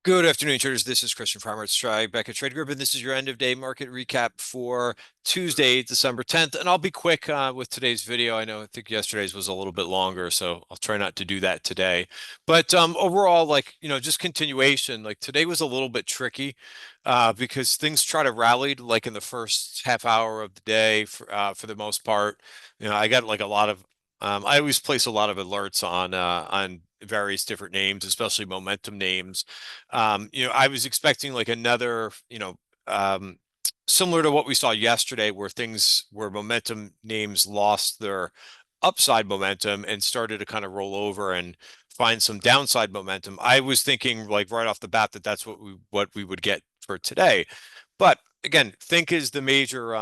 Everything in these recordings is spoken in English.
Good afternoon, traders. This is Christian from Strike back at Trade Group, and this is your end of day market recap for Tuesday, December 10th. And I'll be quick with today's video. I think yesterday's was a little bit longer, so I'll try not to do that today. But overall, just continuation. Like today was a little bit tricky because things try to rally like in the first half hour of the day for the most part. I got like a lot of I always place a lot of alerts on various different names, especially momentum names. I was expecting like another, similar to what we saw yesterday, where momentum names lost their upside momentum and started to kind of roll over and find some downside momentum. I was thinking like right off the bat that that's what we would get for today. But again, think is the major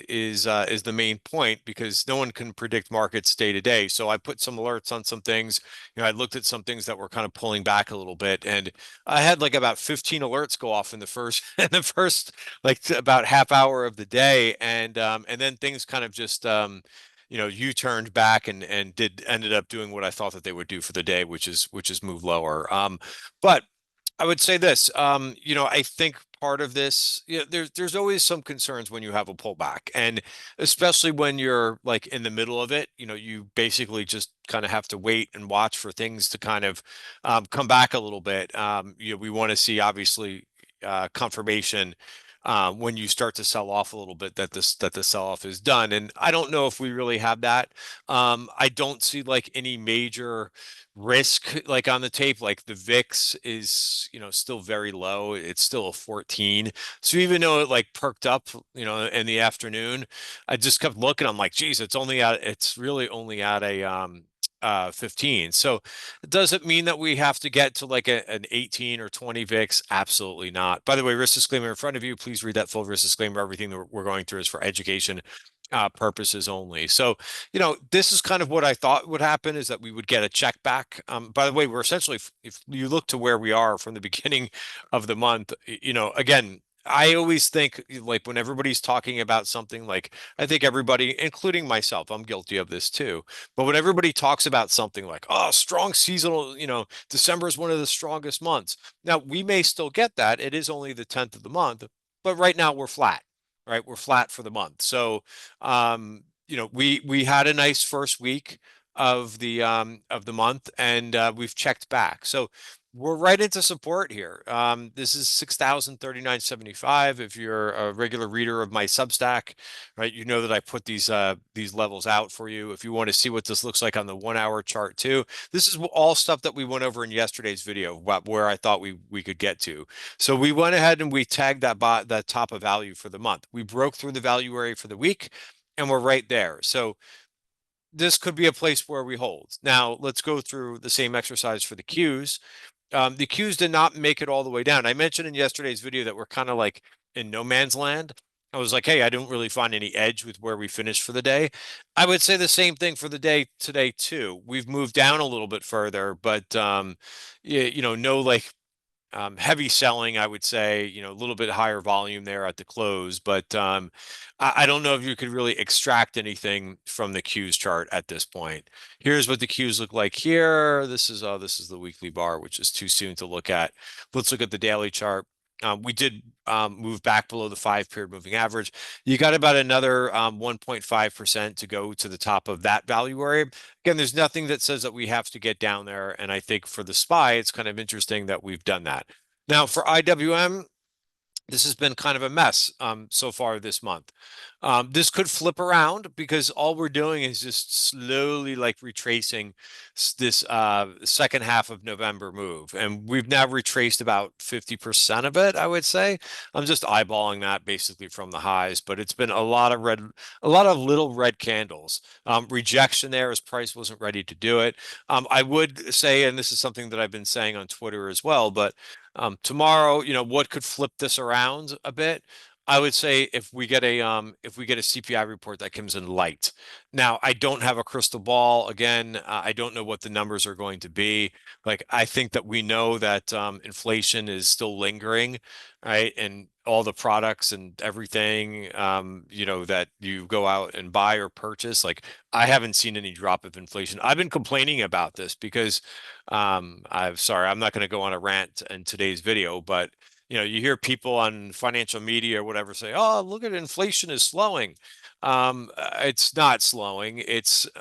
is the main point because no one can predict markets day to day. So I put some alerts on some things. I looked at some things that were kind of pulling back a little bit, and I had like about 15 alerts go off in the first in the first about half hour of the day, and then things kind of just U-turned back and did ended up doing what I thought that they would do for the day, which is move lower. But I would say this, I think part of this, there's always some concerns when you have a pullback, and especially when you're like in the middle of it, you basically just kind of have to wait and watch for things to kind of come back a little bit. We want to see obviously confirmation when you start to sell off a little bit that the sell-off is done, and I don't know if we really have that. I don't see like any major risk like on the tape. Like the VIX is still very low. It's still a 14, so even though it like perked up in the afternoon, I just kept looking. I'm like, geez, it's really only at a 15. So does it mean that we have to get to like an 18 or 20 VIX? Absolutely not. By the way, risk disclaimer in front of you. Please read that full risk disclaimer. Everything that we're going through is for education purposes only. So, this is kind of what I thought would happen, is that we would get a check back. By the way, we're essentially, if you look to where we are from the beginning of the month, again, I always think like when everybody's talking about something, like I think everybody, including myself, I'm guilty of this too. But when everybody talks about something like, oh, strong seasonal, December is one of the strongest months. Now, we may still get that. It is only the 10th of the month, but right now we're flat, right? We're flat for the month. So, we had a nice first week of the month, and we've checked back. So we're right into support here. This is 6,039.75. If you're a regular reader of my Substack, right, you know that I put these levels out for you. If you want to see what this looks like on the 1 hour chart too, this is all stuff that we went over in yesterday's video, where I thought we could get to. So we went ahead and we tagged that top of value for the month. We broke through the value area for the week, and we're right there. So this could be a place where we hold. Now, let's go through the same exercise for the Qs. The Qs did not make it all the way down. I mentioned in yesterday's video that we're kind of like in no man's land. I was like, hey, I didn't really find any edge with where we finished for the day. I would say the same thing for the day today too. We've moved down a little bit further, but no like heavy selling, I would say, a little bit higher volume there at the close, but I don't know if you could really extract anything from the Qs chart at this point. Here's what the Qs look like here. This is the weekly bar, which is too soon to look at. Let's look at the daily chart. We did move back below the 5-period moving average. You got about another 1.5% to go to the top of that value area. Again, there's nothing that says that we have to get down there. And I think for the SPY, it's kind of interesting that we've done that. Now, for IWM, this has been kind of a mess so far this month. This could flip around because all we're doing is just slowly like retracing this second half of November move. And we've now retraced about 50% of it, I would say. I'm just eyeballing that basically from the highs, but it's been a lot of little red candles. Rejection there as price wasn't ready to do it. I would say, and this is something that I've been saying on Twitter as well, but tomorrow, what could flip this around a bit? I would say if we get a CPI report that comes in light. Now, I don't have a crystal ball. Again, I don't know what the numbers are going to be. Like I think that we know that inflation is still lingering, right? And all the products and everything, that you go out and buy or purchase, like I haven't seen any drop of inflation. I've been complaining about this because I'm sorry, I'm not going to go on a rant in today's video, but you hear people on financial media or whatever say, "Oh, look at inflation is slowing." It's not slowing.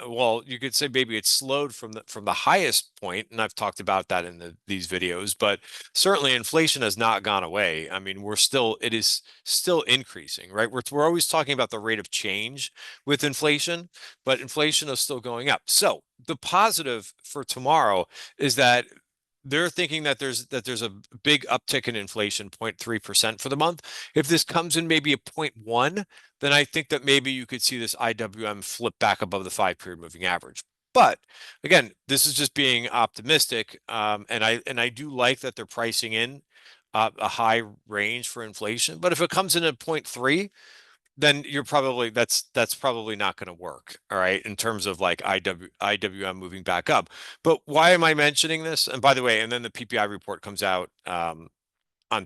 Well, you could say maybe it's slowed from the highest point, and I've talked about that in these videos, but certainly inflation has not gone away. I mean, it is still increasing, right? We're always talking about the rate of change with inflation, but inflation is still going up. So the positive for tomorrow is that they're thinking that there's a big uptick in inflation, 0.3% for the month. If this comes in maybe a zero point 0.1, then I think that maybe you could see this IWM flip back above the 5-period moving average. But again, this is just being optimistic, and I do like that they're pricing in a high range for inflation. But if it comes in at 0.3, then that's probably not going to work, all right, in terms of like IWM moving back up. But why am I mentioning this? And by the way, and then the PPI report comes out on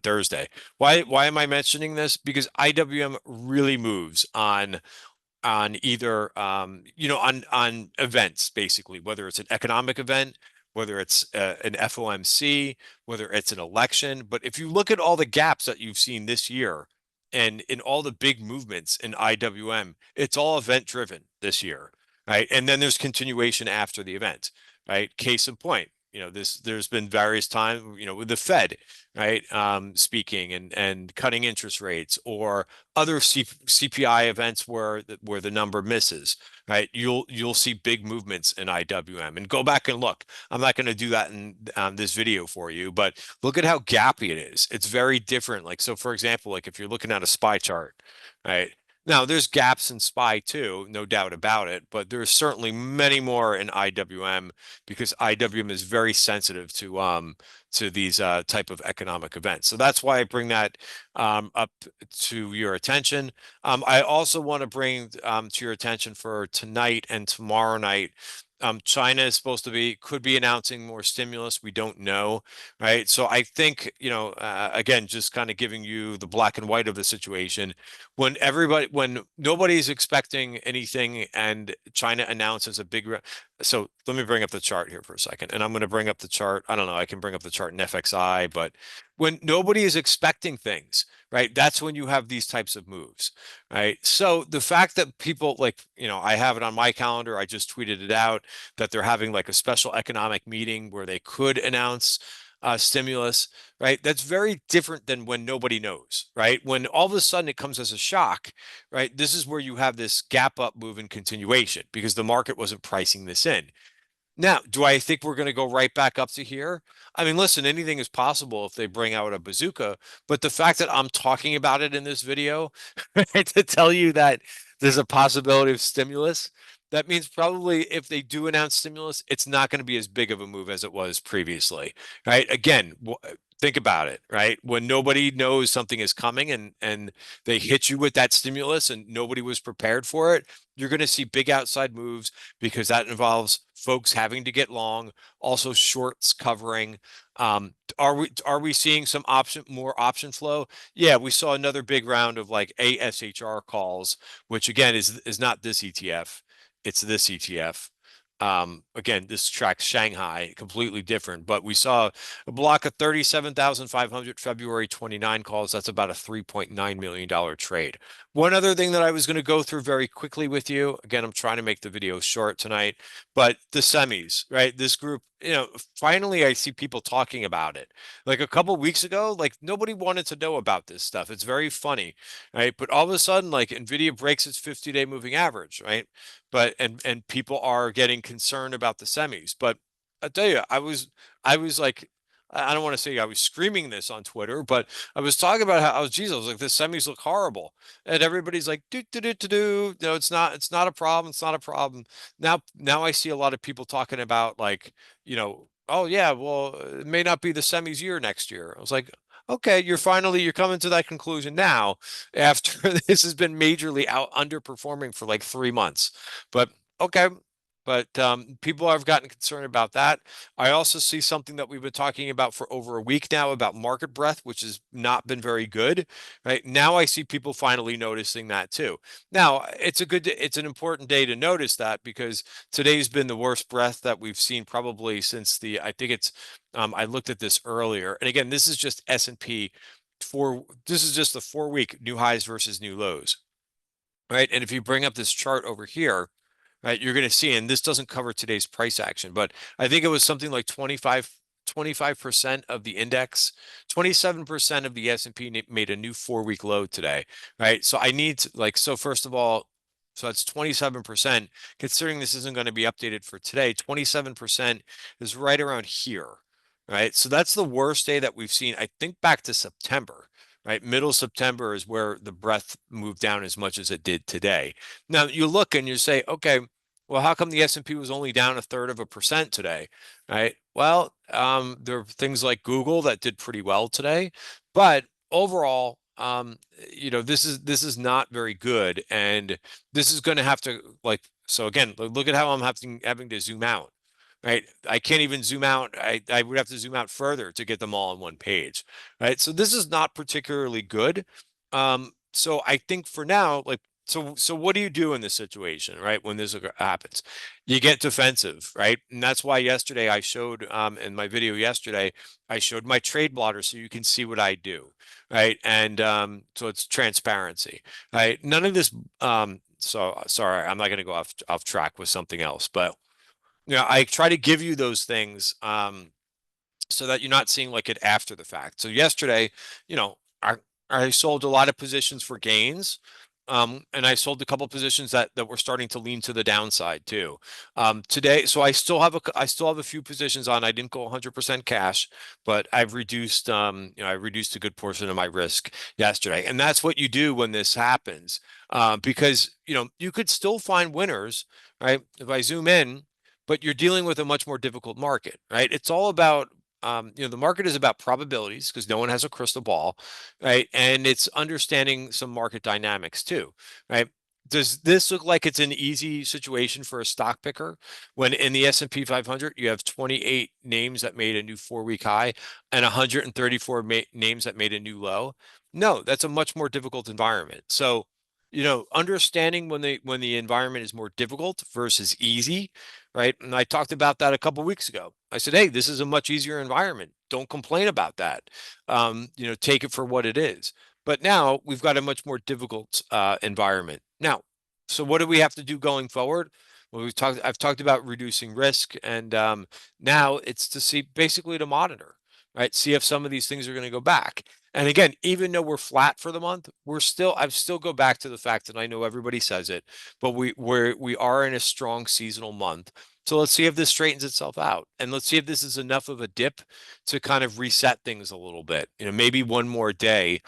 Thursday. Why am I mentioning this? Because IWM really moves on either on events, basically, whether it's an economic event, whether it's an FOMC, whether it's an election. But if you look at all the gaps that you've seen this year and in all the big movements in IWM, it's all event driven this year, right? And then there's continuation after the event, right? Case in point, there's been various times, with the Fed, right, speaking and cutting interest rates, or other CPI events where the number misses, right? You'll see big movements in IWM, and go back and look. I'm not going to do that in this video for you, but look at how gappy it is. It's very different. Like, so for example, like if you're looking at a SPY chart, right? Now there's gaps in SPY too, no doubt about it, but there's certainly many more in IWM because IWM is very sensitive to these type of economic events. So that's why I bring that up to your attention. I also want to bring to your attention for tonight and tomorrow night. China is could be announcing more stimulus. We don't know, right? So I think, again, just kind of giving you the black and white of the situation. When nobody's expecting anything and China announces a big, so let me bring up the chart here for a second. And I'm going to bring up the chart. I don't know. I can bring up the chart in FXI, but when nobody is expecting things, right? That's when you have these types of moves, right? So the fact that people like, I have it on my calendar, I just tweeted it out that they're having like a special economic meeting where they could announce stimulus, right? That's very different than when nobody knows, right? When all of a sudden it comes as a shock, right? This is where you have this gap up move and continuation because the market wasn't pricing this in. Now, do I think we're going to go right back up to here? I mean, listen, anything is possible if they bring out a bazooka, but the fact that I'm talking about it in this video, right, to tell you that there's a possibility of stimulus, that means probably if they do announce stimulus, it's not going to be as big of a move as it was previously, right? Again, think about it, right? When nobody knows something is coming and they hit you with that stimulus and nobody was prepared for it, you're going to see big outside moves because that involves folks having to get long, also shorts covering. Are we seeing more option flow? Yeah, we saw another big round of like ASHR calls, which again is not this ETF, it's this ETF. Again, this tracks Shanghai, completely different, but we saw a block of 37,500 February 29 calls. That's about a $3.9 million trade. One other thing that I was going to go through very quickly with you, again, I'm trying to make the video short tonight, but the semis, right? This group, finally I see people talking about it. Like a couple weeks ago, like nobody wanted to know about this stuff. It's very funny, right? But all of a sudden, like Nvidia breaks its 50-day moving average, right? But and people are getting concerned about the semis. But I tell you, I was like, I don't want to say I was screaming this on Twitter, but I was talking about how I was like, the semis look horrible, and everybody's like, do do do do do. No, it's not a problem. It's not a problem. Now I see a lot of people talking about like, oh yeah, well, it may not be the semis year next year. I was like, Okay, you're coming to that conclusion now after this has been majorly out underperforming for like 3 months. But okay, but people have gotten concerned about that. I also see something that we've been talking about for over a week now about market breadth, which has not been very good. Right now, I see people finally noticing that too. Now, it's an important day to notice that because today's been the worst breadth that we've seen probably since I think it's I looked at this earlier, and again, this is just S&P this is just the 4 week new highs versus new lows, right? And if you bring up this chart over here, right, you're going to see, and this doesn't cover today's price action, but I think it was something like 25% of the index, 27% of the S&P made a new 4 week low today, right? So I need to like, so first of all, so that's 27%. Considering this isn't going to be updated for today, 27% is right around here, right? So that's the worst day that we've seen, I think, back to September, right? Middle September is where the breadth moved down as much as it did today. Now you look and you say, okay, well, how come the S&P was only down 1/3% today, right? Well, there are things like Google that did pretty well today, but overall, this is not very good, and this is going to have to like. So again, look at how I'm having to zoom out, right? I can't even zoom out. I would have to zoom out further to get them all on one page, right? So this is not particularly good. So I think for now, like, so what do you do in this situation, right? When this happens, you get defensive, right? And that's why yesterday I showed, in my video yesterday, I showed my trade blotter so you can see what I do, right? And so it's transparency, right? None of this, so sorry, I'm not going to go off track with something else, but I try to give you those things so that you're not seeing like it after the fact. So yesterday, you know, I sold a lot of positions for gains. And I sold a couple positions that were starting to lean to the downside too. Today, so I still have a few positions on. I didn't go 100% cash, but I've reduced I reduced a good portion of my risk yesterday. And that's what you do when this happens. Because you could still find winners, right? If I zoom in, but you're dealing with a much more difficult market, right? It's all about the market is about probabilities because no one has a crystal ball, right? And it's understanding some market dynamics too, right? Does this look like it's an easy situation for a stock picker when in the S&P 500 you have 28 names that made a new 4 week high and 134 names that made a new low? No, that's a much more difficult environment. So, understanding when the environment is more difficult versus easy, right? And I talked about that a couple weeks ago. I said, hey, this is a much easier environment. Don't complain about that. Take it for what it is. But now we've got a much more difficult environment. Now, so what do we have to do going forward? Well, I've talked about reducing risk, and now it's to see basically to monitor, right? See if some of these things are going to go back. And again, even though we're flat for the month, I've still go back to the fact that I know everybody says it, but we are in a strong seasonal month. So let's see if this straightens itself out. And let's see if this is enough of a dip to kind of reset things a little bit. Maybe one more day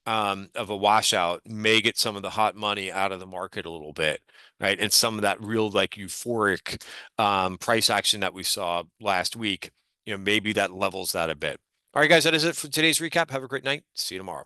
of a washout may get some of the hot money out of the market a little bit, right? And some of that real like euphoric price action that we saw last week, maybe that levels that a bit. All right, guys, that is it for today's recap. Have a great night. See you tomorrow.